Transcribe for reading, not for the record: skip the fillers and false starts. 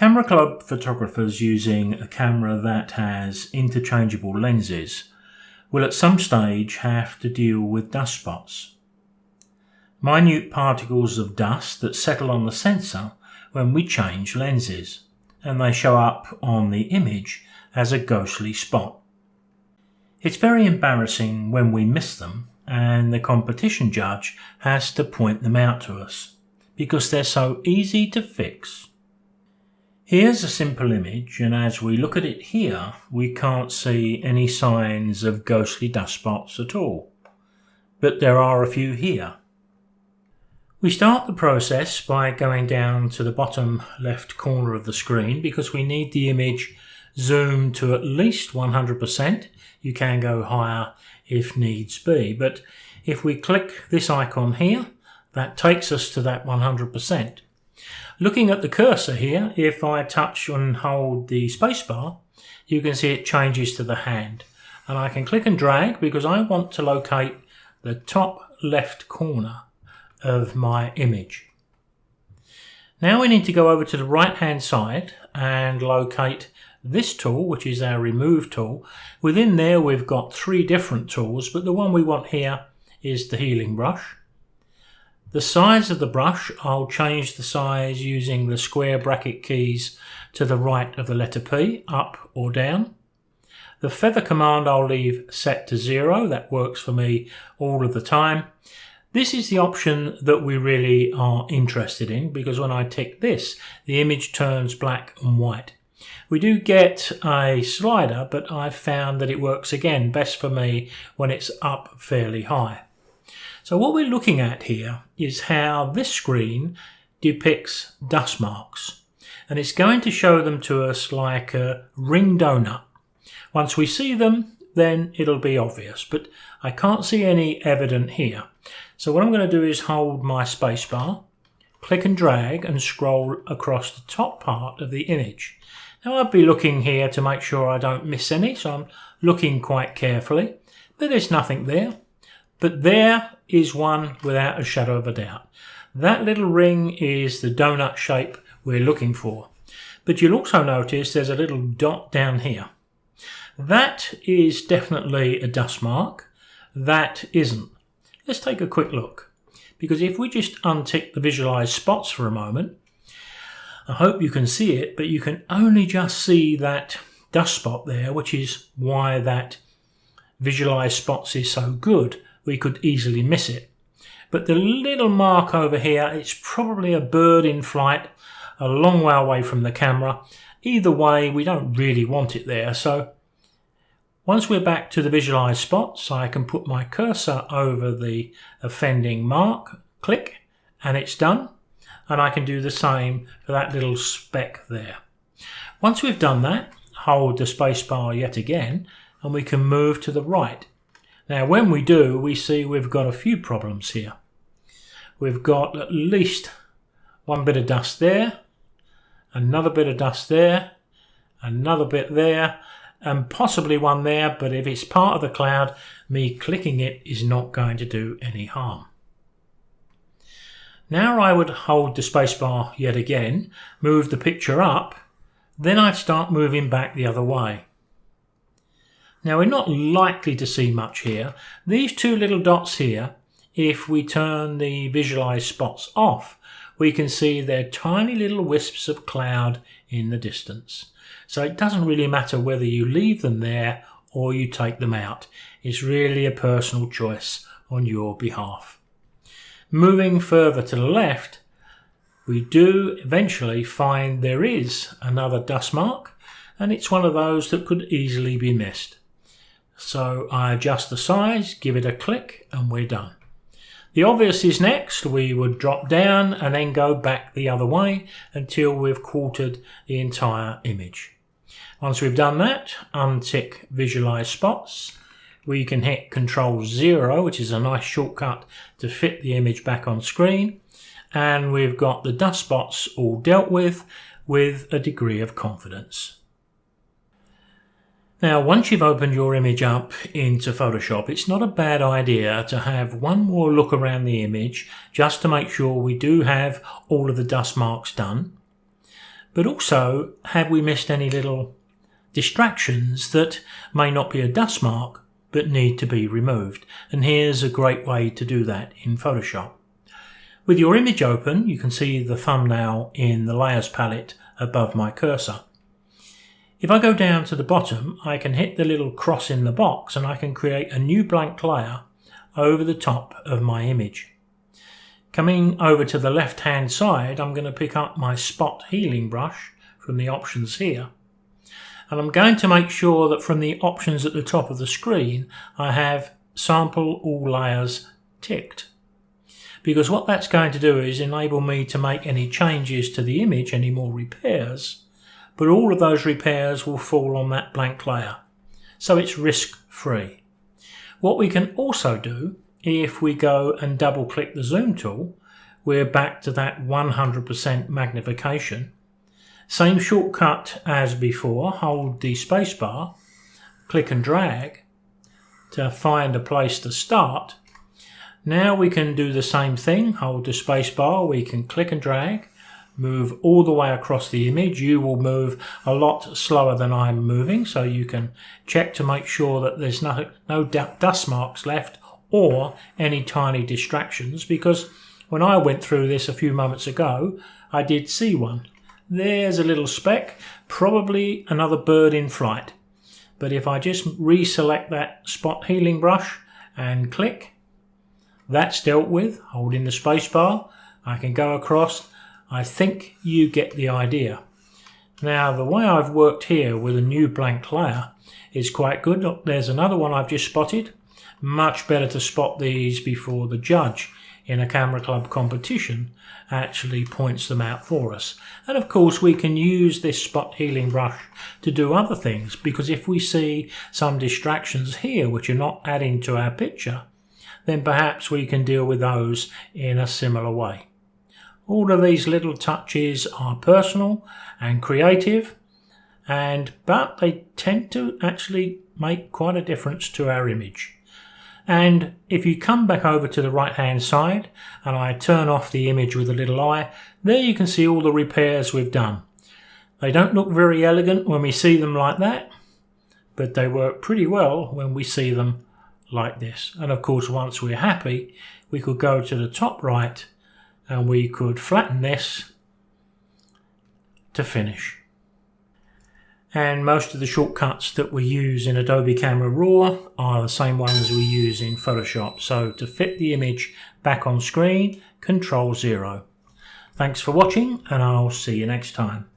Camera club photographers using a camera that has interchangeable lenses will at some stage have to deal with dust spots. Minute particles of dust that settle on the sensor when we change lenses, and they show up on the image as a ghostly spot. It's very embarrassing when we miss them and the competition judge has to point them out to us because they're so easy to fix. Here's a simple image, and as we look at it here, we can't see any signs of ghostly dust spots at all, but there are a few here. We start the process by going down to the bottom left corner of the screen because we need the image zoomed to at least 100%. You can go higher if needs be, but if we click this icon here, that takes us to that 100%. Looking at the cursor here, if I touch and hold the spacebar, you can see it changes to the hand. And I can click and drag because I want to locate the top left corner of my image. Now we need to go over to the right hand side and locate this tool, which is our remove tool. Within there we've got three different tools, but the one we want here is the healing brush. The size of the brush, I'll change the size using the square bracket keys to the right of the letter P, up or down. The feather command I'll leave set to 0, that works for me all of the time. This is the option that we really are interested in because when I tick this, the image turns black and white. We do get a slider, but I've found that it works again best for me when it's up fairly high. So what we're looking at here is how this screen depicts dust marks, and it's going to show them to us like a ring donut. Once we see them, then it'll be obvious, but I can't see any evident here. So what I'm going to do is hold my spacebar, click and drag and scroll across the top part of the image. Now I'll be looking here to make sure I don't miss any, so I'm looking quite carefully, but there's nothing there. But there is one without a shadow of a doubt. That little ring is the donut shape we're looking for. But you'll also notice there's a little dot down here. That is definitely a dust mark. That isn't. Let's take a quick look. Because if we just untick the visualize spots for a moment, I hope you can see it, but you can only just see that dust spot there, which is why that visualize spots is so good. We could easily miss it. But the little mark over here, it's probably a bird in flight, a long way away from the camera. Either way, we don't really want it there. So once we're back to the visualize spots, I can put my cursor over the offending mark, click, and it's done. And I can do the same for that little speck there. Once we've done that, hold the spacebar yet again, and we can move to the right. Now when we do, we see we've got a few problems here. We've got at least one bit of dust there, another bit of dust there, another bit there, and possibly one there, but if it's part of the cloud, me clicking it is not going to do any harm. Now I would hold the spacebar yet again, move the picture up, then I'd start moving back the other way. Now we're not likely to see much here. These two little dots here, if we turn the visualize spots off, we can see they're tiny little wisps of cloud in the distance. So it doesn't really matter whether you leave them there or you take them out. It's really a personal choice on your behalf. Moving further to the left, we do eventually find there is another dust mark, and it's one of those that could easily be missed. So I adjust the size, give it a click, and we're done. The obvious is next. We would drop down and then go back the other way until we've quartered the entire image. Once we've done that, untick visualize spots. We can hit Ctrl-0, which is a nice shortcut to fit the image back on screen. And we've got the dust spots all dealt with a degree of confidence. Now, once you've opened your image up into Photoshop, it's not a bad idea to have one more look around the image just to make sure we do have all of the dust marks done. but also have we missed any little distractions that may not be a dust mark but need to be removed. And here's a great way to do that in Photoshop. With your image open, you can see the thumbnail in the layers palette above my cursor. If I go down to the bottom, I can hit the little cross in the box and I can create a new blank layer over the top of my image. Coming over to the left hand side, I'm going to pick up my spot healing brush from the options here. And I'm going to make sure that from the options at the top of the screen, I have sample all layers ticked. Because what that's going to do is enable me to make any changes to the image, any more repairs, but all of those repairs will fall on that blank layer. So it's risk-free. What we can also do, if we go and double click the zoom tool, we're back to that 100% magnification. Same shortcut as before, hold the spacebar, click and drag to find a place to start. Now we can do the same thing, hold the spacebar, we can click and drag, move all the way across the image. You will move a lot slower than I'm moving, so you can check to make sure that there's no dust marks left or any tiny distractions, because when I went through this a few moments ago, I did see one. There's a little speck, probably another bird in flight. But if I just reselect that spot healing brush and click, that's dealt with. Holding the spacebar, I can go across. I think you get the idea. Now, the way I've worked here with a new blank layer is quite good. Look, there's another one I've just spotted. Much better to spot these before the judge in a camera club competition actually points them out for us. And of course we can use this spot healing brush to do other things, because if we see some distractions here which are not adding to our picture, then perhaps we can deal with those in a similar way. All of these little touches are personal and creative, but they tend to actually make quite a difference to our image. And if you come back over to the right hand side and I turn off the image with a little eye, there you can see all the repairs we've done. They don't look very elegant when we see them like that, but they work pretty well when we see them like this. And of course, once we're happy, we could go to the top right and we could flatten this to finish. And most of the shortcuts that we use in Adobe Camera Raw are the same ones we use in Photoshop. So to fit the image back on screen, Control 0. Thanks for watching, and I'll see you next time.